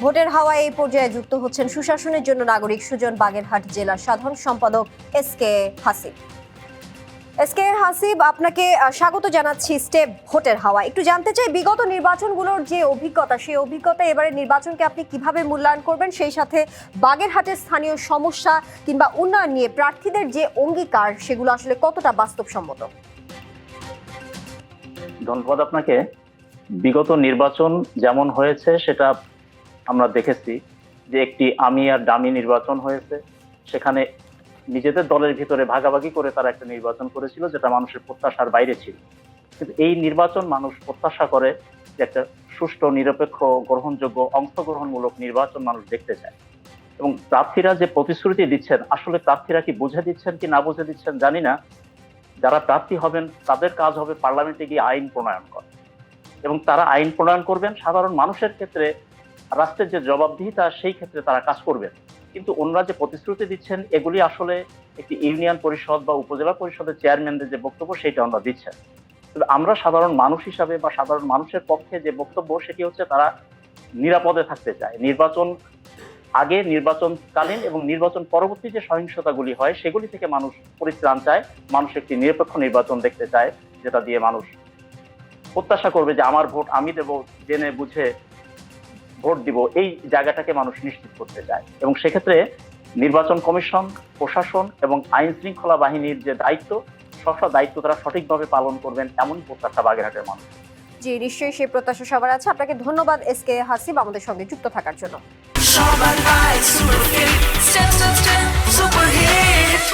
ভোটের হাওয়ায় এই পর্যায়ে যুক্ত হচ্ছেন সুশাসনের জন্য নাগরিক সুজন বাগেরহাট জেলার সাধারণ সম্পাদক এসকে হাসিব। এসকে হাসিব, আপনাকে স্বাগত জানাচ্ছি স্টেপ ভোটের হাওয়া। একটু জানতে চাই, বিগত নির্বাচনগুলোর যে অভিজ্ঞতা, সেই অভিজ্ঞতা এবারে নির্বাচনকে আপনি কিভাবে মূল্যায়ন করবেন, সেই সাথে বাগেরহাটের স্থানীয় সমস্যা কিংবা উন্নয়ন নিয়ে প্রার্থীদের যে অঙ্গীকার সেগুলো আসলে কতটা বাস্তবসম্মত? ধন্যবাদ আপনাকে। বিগত নির্বাচন যেমন হয়েছে সেটা আমরা দেখেছি যে একটি আমি আর ডামি নির্বাচন হয়েছে। সেখানে নিজেদের দলের ভিতরে ভাগাভাগি করে তারা একটা নির্বাচন করেছিল যেটা মানুষের প্রত্যাশার বাইরে ছিল। কিন্তু এই নির্বাচন মানুষ প্রত্যাশা করে যে একটা সুষ্ঠু, নিরপেক্ষ, গ্রহণযোগ্য, অংশগ্রহণমূলক নির্বাচন মানুষ দেখতে চায়। এবং প্রার্থীরা যে প্রতিশ্রুতি দিচ্ছেন, আসলে প্রার্থীরা কি বুঝে দিচ্ছেন কি না বুঝে দিচ্ছেন জানি না। যারা প্রার্থী হবেন তাদের কাজ হবে পার্লামেন্টে গিয়ে আইন প্রণয়ন করা, এবং তারা আইন প্রণয়ন করবেন সাধারণ মানুষের ক্ষেত্রে, রাষ্ট্রের যে জবাবদিহিতা সেই ক্ষেত্রে তারা কাজ করবেন। কিন্তু ওনারা যে প্রতিশ্রুতি দিচ্ছেন এগুলি আসলে একটি ইউনিয়ন পরিষদ বা উপজেলা পরিষদের চেয়ারম্যানদের যে বক্তব্য সেটা ওনারা দিচ্ছেন। তবে আমরা সাধারণ মানুষ হিসাবে বা সাধারণ মানুষের পক্ষে যে বক্তব্য সেটি হচ্ছে তারা নিরাপদে থাকতে চায়। নির্বাচন আগে, নির্বাচনকালীন এবং নির্বাচন পরবর্তী যে সহিংসতাগুলি হয় সেগুলি থেকে মানুষ পরিত্রাণ চায়। মানুষ একটি নিরপেক্ষ নির্বাচন দেখতে চায় যেটা দিয়ে মানুষ প্রত্যাশা করবে যে আমার ভোট আমি দেব, জেনে বুঝে ভোট দিব, এই জায়গাটাকে মানুষ নিশ্চিত করতে চায়। এবং সেক্ষেত্রে নির্বাচন কমিশন, প্রশাসন এবং আইন শৃঙ্খলা বাহিনীর যে দায়িত্ব, দায়িত্ব তারা সঠিকভাবে পালন করবেন এমন প্রত্যাশা বাগেরহাটের মানুষ। জি, নিশ্চয়ই সেই প্রত্যাশা সবার আছে। আপনাকে ধন্যবাদ এসকে হাসিব আমাদের সঙ্গে যুক্ত থাকার জন্য। সবার সুপার হিট